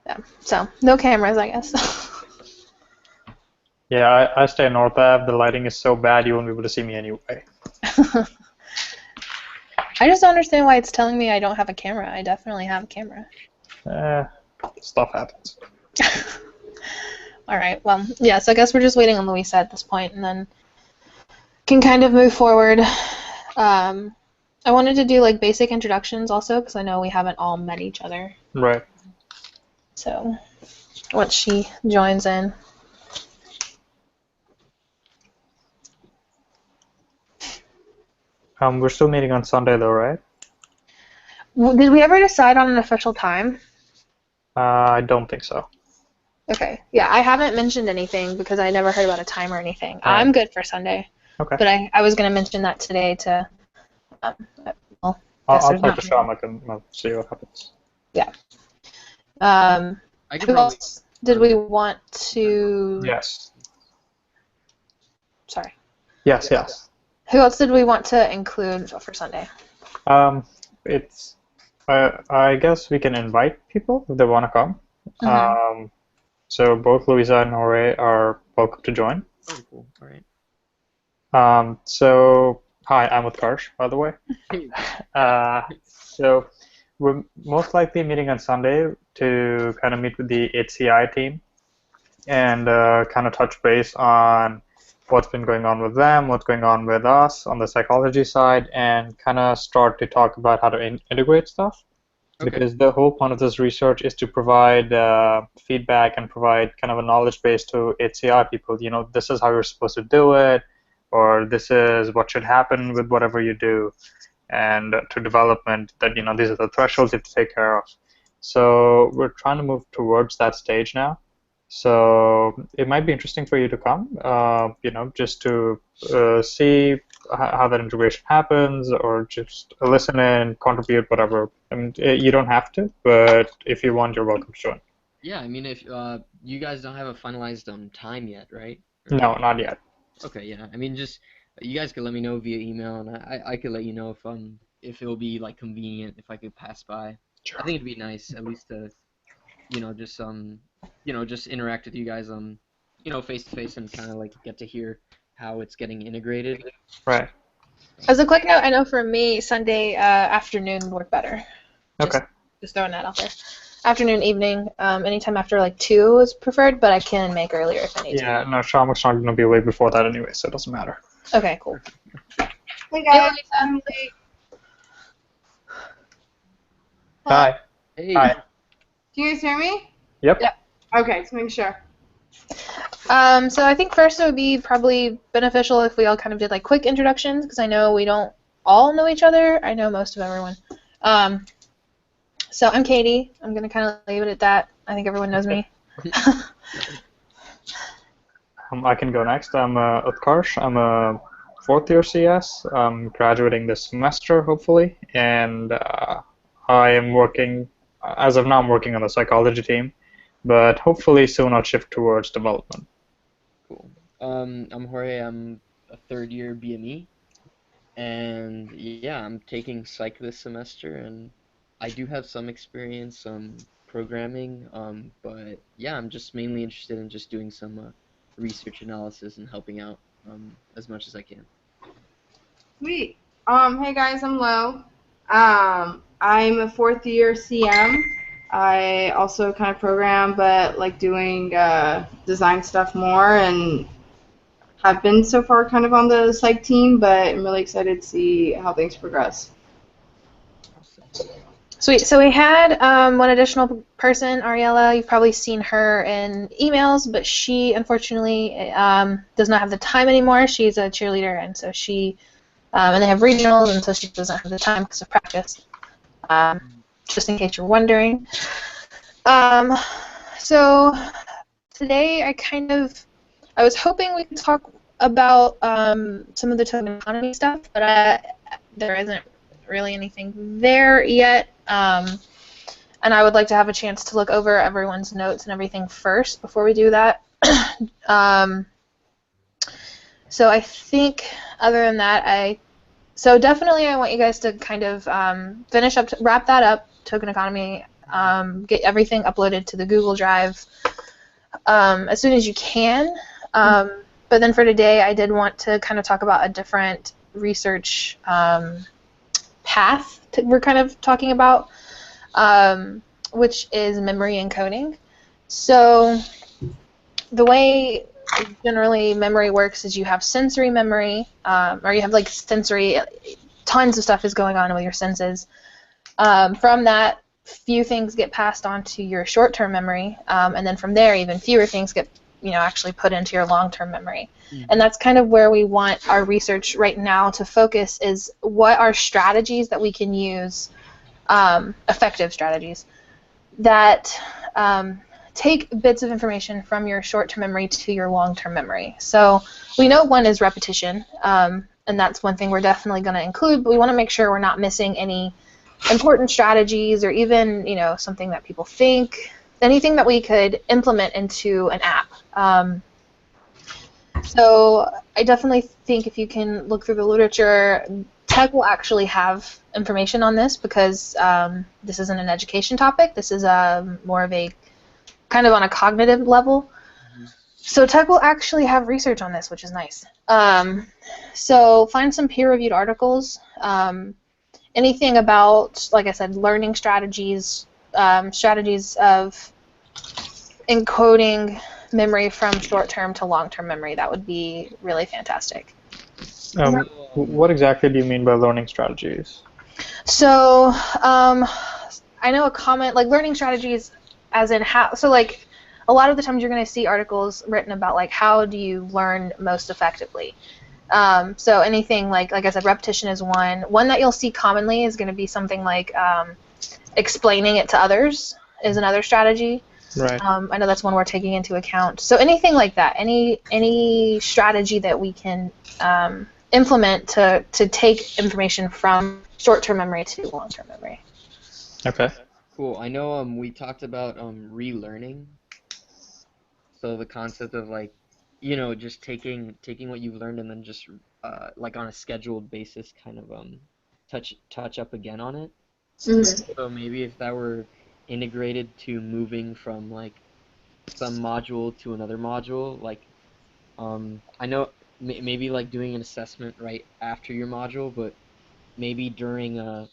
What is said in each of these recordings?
Yeah. So no cameras, I guess. Yeah, I stay North Ave. The lighting is so bad you won't be able to see me anyway. I just don't understand why it's telling me I don't have a camera. I definitely have a camera. Eh, stuff happens. All right. Well, yeah. So I guess we're just waiting on Louisa at this point, and then can kind of move forward. I wanted to do like basic introductions also because I know we haven't all met each other. Right. So once she joins in. We're still meeting on Sunday though, right? Did we ever decide on an official time? I don't think so. Okay. Yeah, I haven't mentioned anything because I never heard about a time or anything. All right. I'm good for Sunday. Okay. But I was going to mention that today to, well, guess I'll there's talk not. to Shamik and we'll see what happens. Yeah. I could Who probably. else did we want to? Yes. Sorry. Yes. Who else did we want to include for Sunday? It's. I guess we can invite people if they want to come. Mhm. So both Louisa and Jorge are welcome to join. Oh, cool. All right. So hi, I'm with Karsh, by the way. So we're most likely meeting on Sunday to kind of meet with the HCI team and kind of touch base on what's been going on with them, what's going on with us on the psychology side, and kind of start to talk about how to integrate stuff. Okay. Because the whole point of this research is to provide feedback and provide kind of a knowledge base to HCI people. You know, this is how you're supposed to do it, or this is what should happen with whatever you do, and to development that, you know, these are the thresholds you have to take care of. So we're trying to move towards that stage now. So it might be interesting for you to come, you know, just to see how that integration happens, or just listen in, contribute, whatever. I mean, you don't have to, but if you want, you're welcome to join. Yeah, I mean, if you guys don't have a finalized time yet, right? No, not yet. Okay, yeah. I mean, just you guys could let me know via email, and I could let you know if it will be like convenient if I could pass by. Sure. I think it'd be nice at least to just interact with you guys face to face and kind of like get to hear how it's getting integrated. Right. As a quick note, I know for me, Sunday afternoon would work better. Okay. Just throwing that out there. Afternoon, evening, anytime after like 2 is preferred, but I can make earlier if I need Yeah, no, Shamik's not going to be awake before that anyway, so it doesn't matter. to. Okay, cool. Hey guys, Lisa. I'm late. Hi. Hey. Hi. Do you guys hear me? Yep. Yep. Okay, just making sure. So I think first it would be probably beneficial if we all kind of did like quick introductions because I know we don't all know each other. I know most of everyone. So I'm Katie. I'm gonna kind of leave it at that. I think everyone knows me. I can go next. I'm Utkarsh. I'm a fourth year CS. I'm graduating this semester, hopefully, and I am working, as of now, I'm working on the psychology team, but hopefully soon I'll shift towards development. Cool. I'm Jorge. I'm a third year BME, and yeah, I'm taking psych this semester, and I do have some experience programming, but yeah, I'm just mainly interested in just doing some research analysis and helping out as much as I can. Sweet. Hey guys, I'm Lo. I'm a fourth year CM. I also kind of program, but like doing design stuff more, and have been so far kind of on the psych team, but I'm really excited to see how things progress. Sweet. So we had one additional person, Ariella. You've probably seen her in emails, but she unfortunately does not have the time anymore. She's a cheerleader, and so she and they have regionals, and so she doesn't have the time because of practice. Just in case you're wondering. So today I was hoping we could talk about some of the token economy stuff, but there isn't really anything there yet. And I would like to have a chance to look over everyone's notes and everything first before we do that. So I think other than that, so definitely I want you guys to kind of wrap that up, token economy, get everything uploaded to the Google Drive as soon as you can. But then for today, I did want to kind of talk about a different research path we're kind of talking about, which is memory encoding. So the way generally memory works is you have sensory memory, or you have like sensory, tons of stuff is going on with your senses. From that, few things get passed on to your short-term memory, and then from there, even fewer things get actually put into your long-term memory. And that's kind of where we want our research right now to focus, is what are strategies that we can use, effective strategies, that take bits of information from your short-term memory to your long-term memory. So we know one is repetition, and that's one thing we're definitely going to include, but we want to make sure we're not missing any important strategies or even something that people think, anything that we could implement into an app. So I definitely think if you can look through the literature, tech will actually have information on this, because this isn't an education topic. This is more of a kind of on a cognitive level. So tech will actually have research on this, which is nice. So find some peer-reviewed articles. Anything about, like I said, learning strategies, strategies of encoding memory from short-term to long-term memory, that would be really fantastic. What exactly do you mean by learning strategies? So I know a comment, like learning strategies as in how, so like a lot of the times you're going to see articles written about like how do you learn most effectively. So anything like I said, repetition is one. One that you'll see commonly is going to be something like explaining it to others is another strategy. Right. I know that's one we're taking into account. So anything like that, any strategy that we can implement to take information from short-term memory to long-term memory. Okay. Cool. I know we talked about relearning. So the concept of like, just taking what you've learned and then just like on a scheduled basis kind of touch up again on it. Mm-hmm. So maybe if that were integrated to moving from like some module to another module, like I know maybe like doing an assessment right after your module, but maybe during a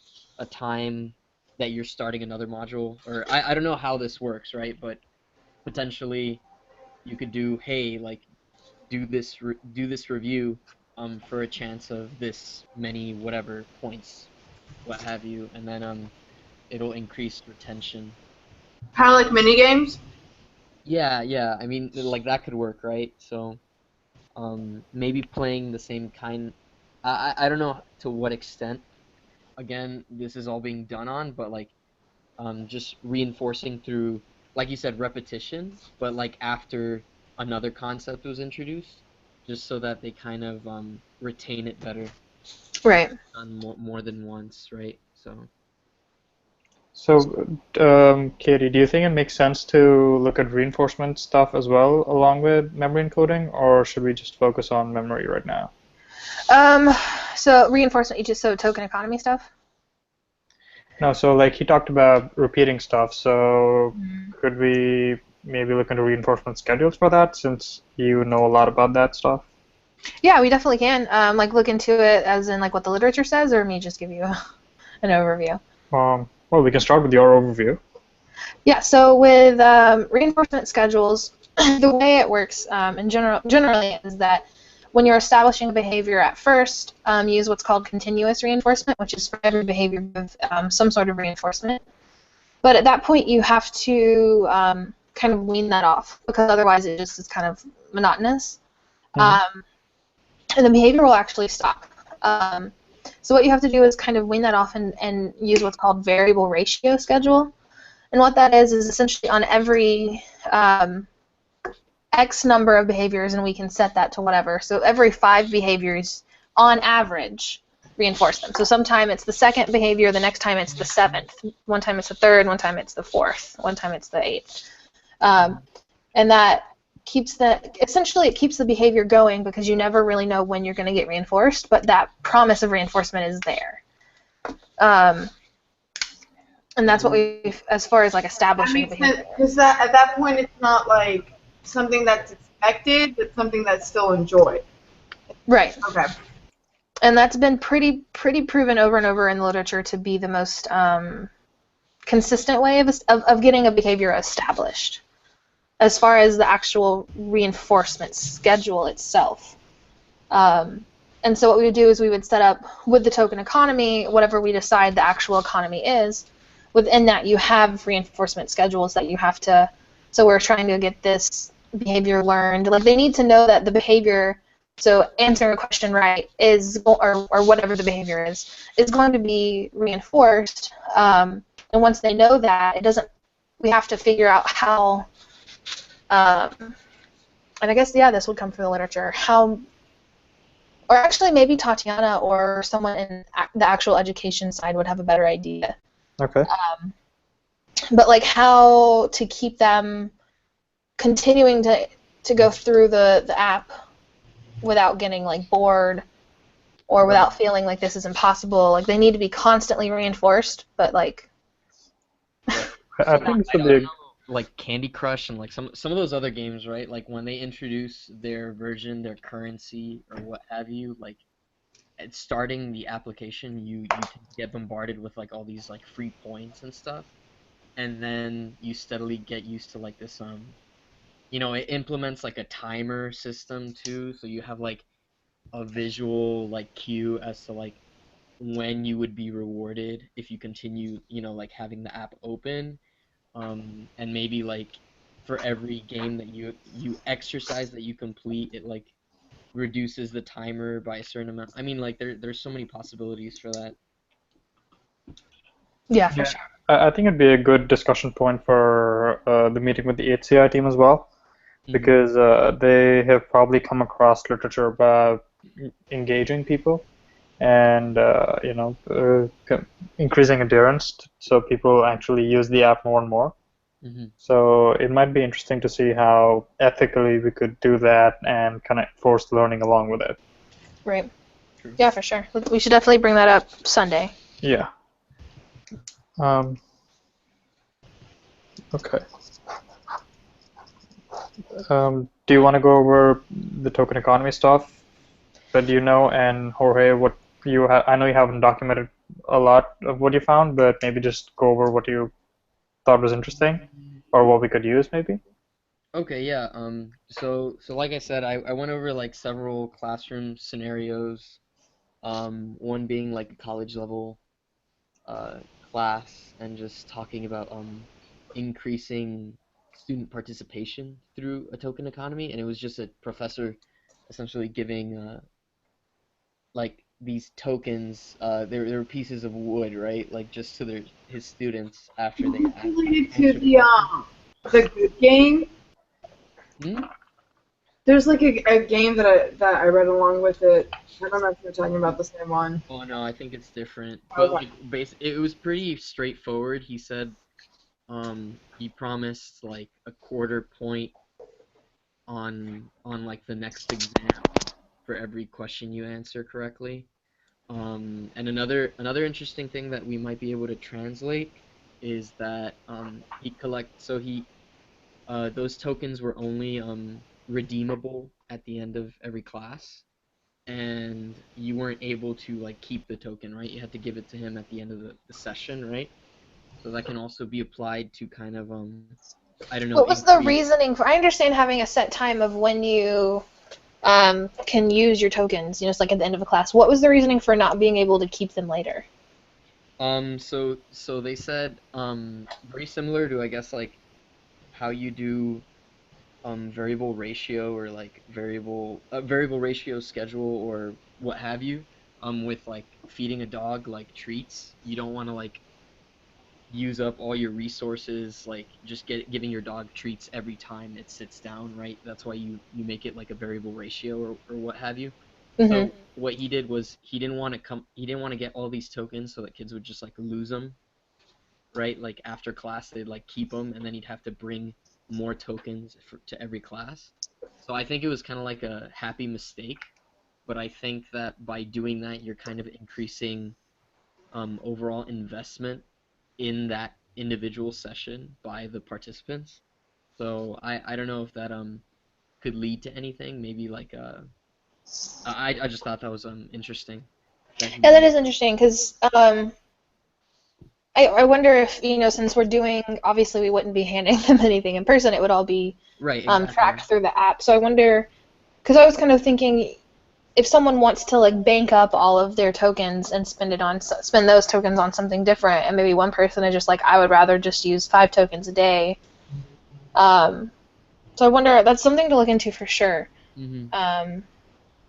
time that you're starting another module, or I don't know how this works, right? But potentially you could do, hey, like do this review for a chance of this many whatever points, what have you, and then it'll increase retention. Kind of like mini games. Yeah. I mean, like that could work, right? So maybe playing the same kind. I don't know to what extent. Again, this is all being done on, but like just reinforcing through, like you said, repetition, but like after another concept was introduced, just so that they kind of retain it better, Right. done more than once, right? So. So, Katie, do you think it makes sense to look at reinforcement stuff as well along with memory encoding, or should we just focus on memory right now? So reinforcement, so token economy stuff? No, so like he talked about repeating stuff, so could we maybe look into reinforcement schedules for that, since you know a lot about that stuff? Yeah, we definitely can. Like look into it as in like what the literature says, or me just give you an overview. Well, we can start with your overview. Yeah, so with reinforcement schedules, the way it works generally is that when you're establishing a behavior at first, use what's called continuous reinforcement, which is for every behavior give some sort of reinforcement. But at that point, you have to kind of wean that off, because otherwise it just is kind of monotonous. And the behavior will actually stop. So what you have to do is kind of wean that off and use what's called variable ratio schedule. And what that is essentially on every X number of behaviors, and we can set that to whatever. So every 5 behaviors, on average, reinforce them. So sometime it's the 2nd behavior, the next time it's the 7th, one time it's the 3rd, one time it's the 4th, one time it's the 8th. And that keeps essentially it keeps the behavior going, because you never really know when you're going to get reinforced, but that promise of reinforcement is there. And that's what we, as far as like That establishing makes sense behavior. because at that point it's not like something that's expected, but something that's still enjoyed. Right. Okay. And that's been pretty proven over and over in the literature to be the most consistent way of getting a behavior established. As far as the actual reinforcement schedule itself. And so what we would do is we would set up, with the token economy, whatever we decide the actual economy is, within that you have reinforcement schedules that you have to, so we're trying to get this behavior learned. Like they need to know that the behavior, so answering a question right is, or whatever the behavior is going to be reinforced. And once they know that, it doesn't, we have to figure out how, and I guess, yeah, this would come from the literature, how, or actually maybe Tatiana or someone in the actual education side would have a better idea. Okay. But like how to keep them continuing to go through the app without getting like bored or without feeling like this is impossible. Like they need to be constantly reinforced, but like I think this would be a, like Candy Crush and like some of those other games, right? Like when they introduce their version, their currency or what have you, like at starting the application, you tend to get bombarded with like all these like free points and stuff, and then you steadily get used to like this it implements like a timer system too, so you have like a visual like cue as to like when you would be rewarded if you continue, like having the app open. And maybe like for every game that you exercise that you complete, it like reduces the timer by a certain amount. I mean, like there's so many possibilities for that. yeah, for yeah. sure. I think it'd be a good discussion point for the meeting with the HCI team as well, because they have probably come across literature about engaging people and increasing adherence, so people actually use the app more and more. Mm-hmm. So it might be interesting to see how ethically we could do that and kind of force learning along with it. Right. True. Yeah, for sure. We should definitely bring that up Sunday. Yeah. Okay. Do you want to go over the token economy stuff that you know, and Jorge, what you have? I know you haven't documented a lot of what you found, but maybe just go over what you thought was interesting or what we could use, maybe. Okay, yeah. So like I said, I went over like several classroom scenarios. One being like a college level uh class and just talking about increasing student participation through a token economy, and it was just a professor essentially giving like these tokens. They were pieces of wood, right? Like just to his students after they Related to answered a question. the good game. Hmm? There's like a game that I read along with it. I don't know if you're talking about the same one. Oh no, I think it's different. But Okay. like it was pretty straightforward. He said he promised like a quarter point on like the next exam for every question you answer correctly. And another interesting thing that we might be able to translate is that he those tokens were only redeemable at the end of every class, and you weren't able to like keep the token, right? You had to give it to him at the end of the session, right? So that can also be applied to kind of I don't know, What was the increase. reasoning for? I understand having a set time of when you can use your tokens. It's like at the end of a class. What was the reasoning for not being able to keep them later? So they said very similar to, I guess, like how you do variable ratio or like variable ratio schedule or what have you, with like feeding a dog like treats. You don't want to like use up all your resources like just giving your dog treats every time it sits down, right? That's why you make it like a variable ratio or what have you. Mm-hmm. So what he did was he didn't want to get all these tokens so that kids would just like lose them, right? Like after class they'd like keep them, and then he'd have to bring more tokens to every class. So I think it was kind of like a happy mistake, but I think that by doing that you're kind of increasing overall investment in that individual session by the participants. So I don't know if that could lead to anything. Maybe like I just thought that was interesting. That Yeah, that he is interesting because I wonder if, since we're doing, obviously we wouldn't be handing them anything in person, it would all be right, exactly. tracked through the app. So I wonder, because I was kind of thinking, if someone wants to like bank up all of their tokens and spend those tokens on something different, and maybe one person is just like, I would rather just use 5 tokens a day. So I wonder, that's something to look into for sure. Um,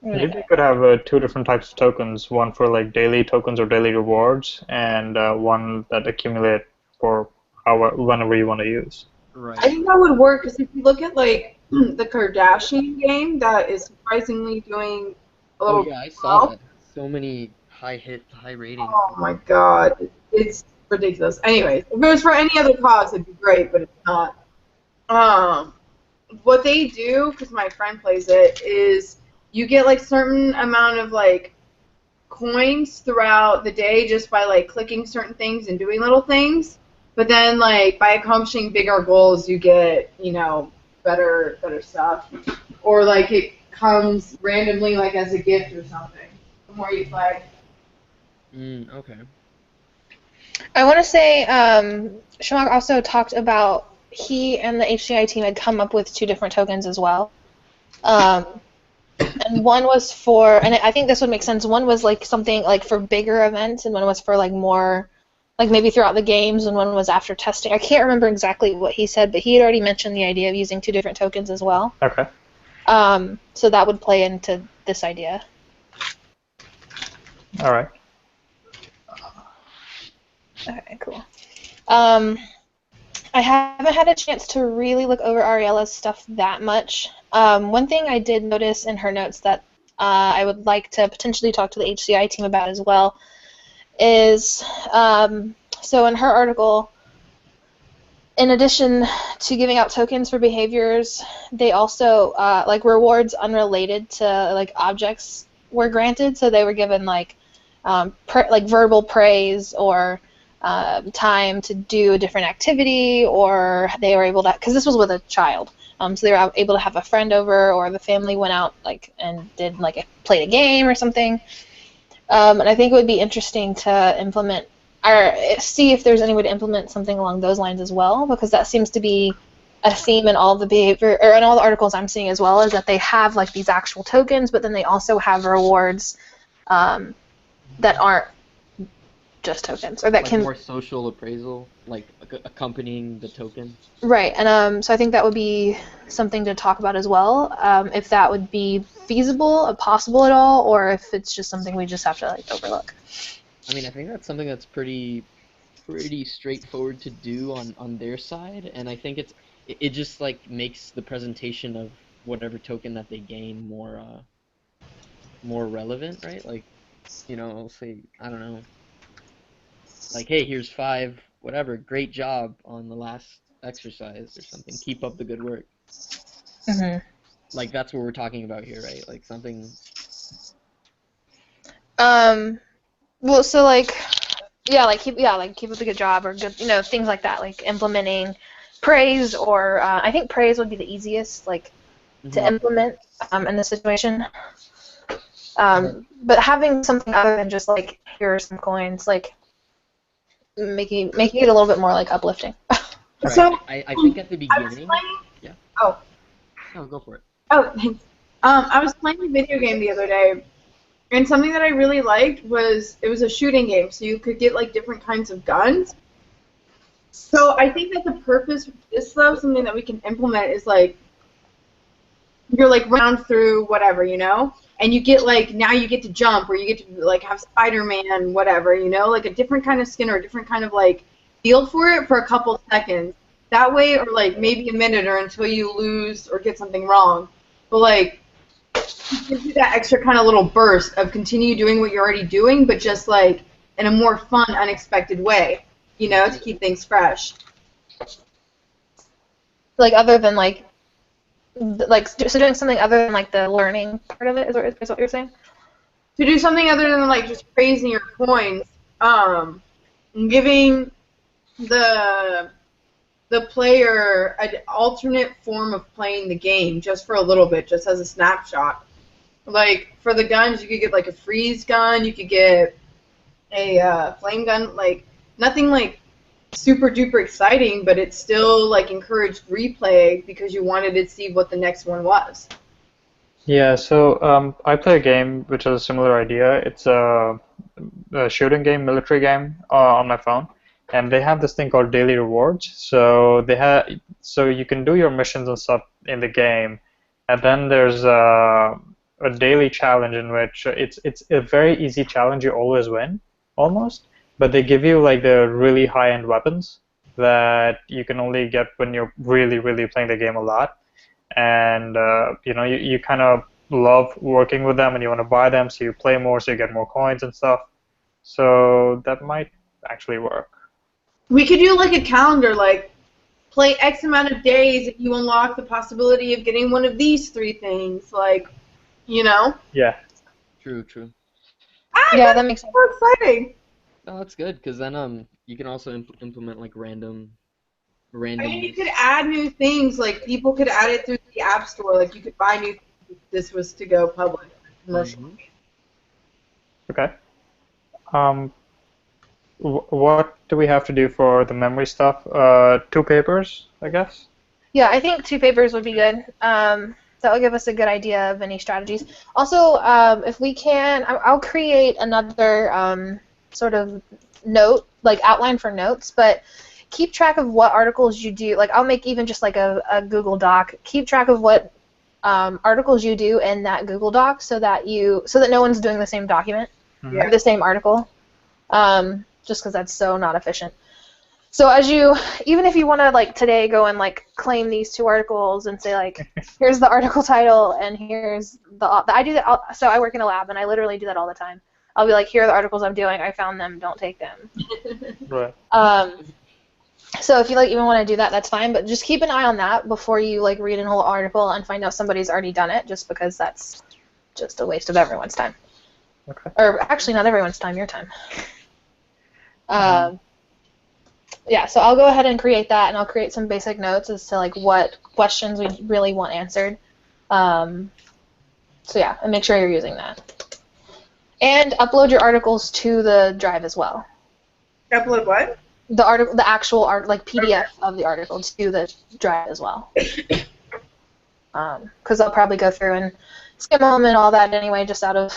Maybe they could have 2 different types of tokens, one for like daily tokens or daily rewards, and one that accumulate for whenever you want to use. Right. I think that would work because if you look at like the Kardashian game, that is surprisingly doing a little. Oh yeah, I saw that. So many high ratings. Oh my god, it's ridiculous. Anyways, if it was for any other cause, it'd be great, but it's not. What they do, because my friend plays it, is you get like certain amount of like coins throughout the day just by like clicking certain things and doing little things. But then like by accomplishing bigger goals, you get better stuff, or like it comes randomly like as a gift or something. The more you play. Okay. I want to say Shamak also talked about he and the HCI team had come up with 2 different tokens as well. And one was for, and I think this would make sense, one was like something like for bigger events, and one was for like more, like maybe throughout the games, and one was after testing. I can't remember exactly what he said, but he had already mentioned the idea of using 2 different tokens as well. Okay. So that would play into this idea. All right. Okay, cool. I haven't had a chance to really look over Ariella's stuff that much. One thing I did notice in her notes that I would like to potentially talk to the HCI team about as well is, so in her article, in addition to giving out tokens for behaviors, they also, like rewards unrelated to like objects were granted, so they were given like verbal praise or time to do a different activity, or they were able to, because this was with a child, so they were able to have a friend over, or the family went out and did played a game or something. And I think it would be interesting to implement or see if there's any way to implement something along those lines as well, because that seems to be a theme in all the behavior or in all the articles I'm seeing as well, is that they have like these actual tokens, but then they also have rewards that aren't just tokens, or that can more social appraisal, like accompanying the token. Right, and so I think that would be something to talk about as well, if that would be feasible, possible at all, or if it's just something we just have to overlook. I mean, I think that's something that's pretty straightforward to do on their side, and I think it just makes the presentation of whatever token that they gain more relevant, right? I'll say, I don't know, hey, here's 5 whatever, great job on the last exercise or something, keep up the good work. Mm-hmm. That's what we're talking about here, right? Something. Well, so keep up a good job, or good, things like that, implementing praise, or I think praise would be the easiest to implement in this situation. But having something other than just here are some coins, making it a little bit more uplifting. Right. So I think at the beginning. Yeah. Oh. No, go for it. Oh, thanks. I was playing a video game the other day, and something that I really liked was it was a shooting game, so you could get different kinds of guns. So I think that the purpose of this, though, something that we can implement is you're round through whatever, and you get now you get to jump, or you get to have Spider-Man, whatever, a different kind of skin or a different kind of feel for it for a couple seconds. That way, or maybe a minute, or until you lose or get something wrong. But it gives you that extra kind of little burst of continue doing what you're already doing, but just in a more fun, unexpected way, to keep things fresh. Other than so doing something other than the learning part of it is what you're saying? To do something other than just praising your coins, giving the player an alternate form of playing the game just for a little bit, just as a snapshot. Like for the guns, you could get like a freeze gun, you could get a flame gun, like nothing like super duper exciting, but it still like encouraged replay because you wanted to see what the next one was. Yeah, so I play a game which has a similar idea. It's a shooting game, military game on my phone, and they have this thing called daily rewards. So you can do your missions and stuff in the game, and then there's a daily challenge in which it's a very easy challenge. You always win, almost, but they give you like the really high-end weapons that you can only get when you're really, really playing the game a lot. And you kind of love working with them and you want to buy them, so you play more, so you get more coins and stuff. So that might actually work. We could do like a calendar, like play X amount of days if you unlock the possibility of getting one of these 3 things, like, you know? Yeah. True, true. Yeah, that makes sense. So exciting. No, that's good, because then you can also implement like random. I mean, you could add new things, like people could add it through the App Store, like you could buy new things if this was to go public, commercial. Okay. What do we have to do for the memory stuff? 2 papers, I guess? Yeah, I think 2 papers would be good. That will give us a good idea of any strategies. Also, if we can, I'll create another sort of note, like outline for notes, but keep track of what articles you do. Like, I'll make even just like a Google Doc. Keep track of what articles you do in that Google Doc, so that no one's doing the same document or the same article. Just because that's so not efficient. So even if you want to like today go and like claim these 2 articles and say like, here's the article title and here's I do that. So I work in a lab and I literally do that all the time. I'll be like, here are the articles I'm doing. I found them. Don't take them. Right. So if you like even want to do that, that's fine. But just keep an eye on that before you like read a whole article and find out somebody's already done it, just because that's just a waste of everyone's time. Okay. Or actually, not everyone's time. Your time. Yeah, so I'll go ahead and create that, and I'll create some basic notes as to like what questions we really want answered. So yeah, and make sure you're using that. And upload your articles to the drive as well. Upload what? The actual like PDF of the article to the drive as well. Because I'll probably go through and skim them and all that anyway, just out of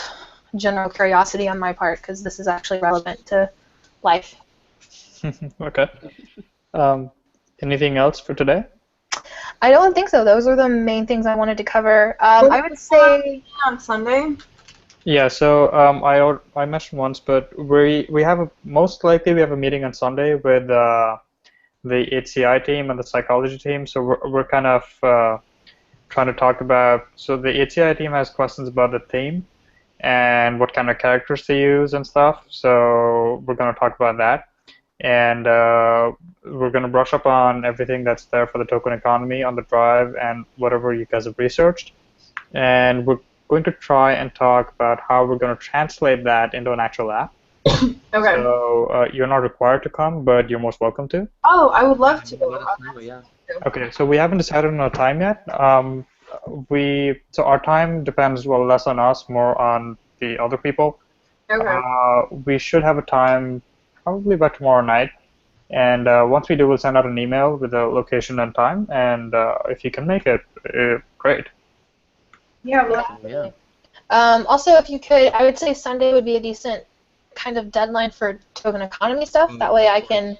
general curiosity on my part, because this is actually relevant to life. Okay. Anything else for today? I don't think so. Those are the main things I wanted to cover. I would say on Sunday. Yeah, so I mentioned once, but most likely we have a meeting on Sunday with the HCI team and the psychology team. So we're kind of trying to talk about. So the HCI team has questions about the theme and what kind of characters to use and stuff. So we're going to talk about that, and we're going to brush up on everything that's there for the token economy on the drive and whatever you guys have researched, and we're going to try and talk about how we're going to translate that into an actual app. Okay. So you're not required to come, but you're most welcome to. Oh, I would love to. Let us know, yeah. Okay, so we haven't decided on a time yet. So our time depends less on us, more on the other people. Okay. We should have a time probably by tomorrow night, and once we do, we'll send out an email with the location and time. And if you can make it, great. Yeah. Well, Yeah. also, if you could, I would say Sunday would be a decent kind of deadline for token economy stuff. That way I can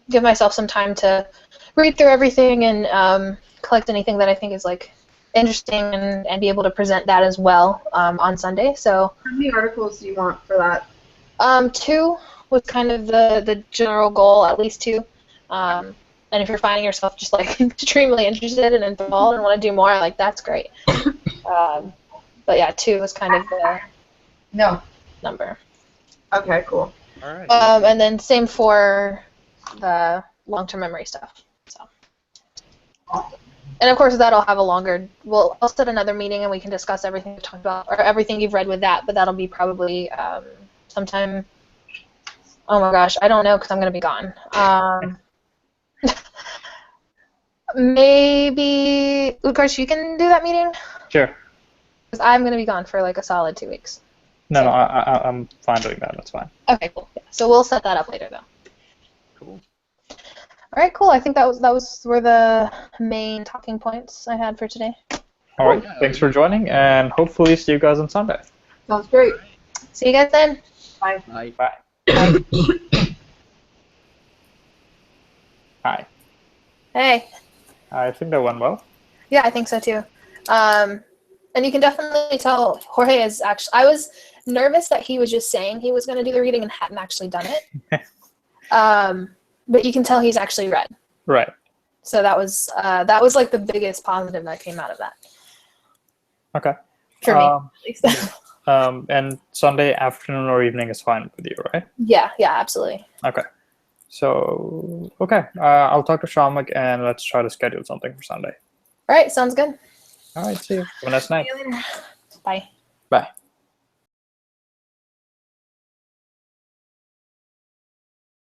give myself some time to read through everything and collect anything that I think is like interesting and be able to present that as well on Sunday. So how many articles do you want for that? 2 was kind of the general goal, at least 2. And if you're finding yourself just like extremely interested and enthralled and want to do more, like that's great. But yeah, 2 was kind of the number. Okay, cool. All right. And then same for the long-term memory stuff. So. And of course that'll have a longer. I'll set another meeting and we can discuss everything we've talked about or everything you've read with that. But that'll be probably sometime Oh my gosh, I don't know because I'm gonna be gone. Maybe Lukas, you can do that meeting Sure. because I'm gonna be gone for like a solid 2 weeks. No, I'm fine doing that. That's fine. Okay, cool. Yeah. So we'll set that up later though. Cool. All right, cool. I think that were the main talking points I had for today. All right. Yeah, Thanks for joining, and hopefully see you guys on Sunday. Sounds great. See you guys then. Bye. Bye. Bye. Hi. Hey. I think that went well. Yeah, I think so too. And you can definitely tell Jorge is actually. I was nervous that he was just saying he was going to do the reading and hadn't actually done it. But you can tell he's actually read. Right. So that was like the biggest positive that came out of that. Okay. For me, at least. And Sunday afternoon or evening is fine with you, right? Yeah, absolutely. Okay. So, okay. I'll talk to Shamak and let's try to schedule something for Sunday. All right, sounds good. All right. See you. Have a nice night. See you later. Bye. Bye.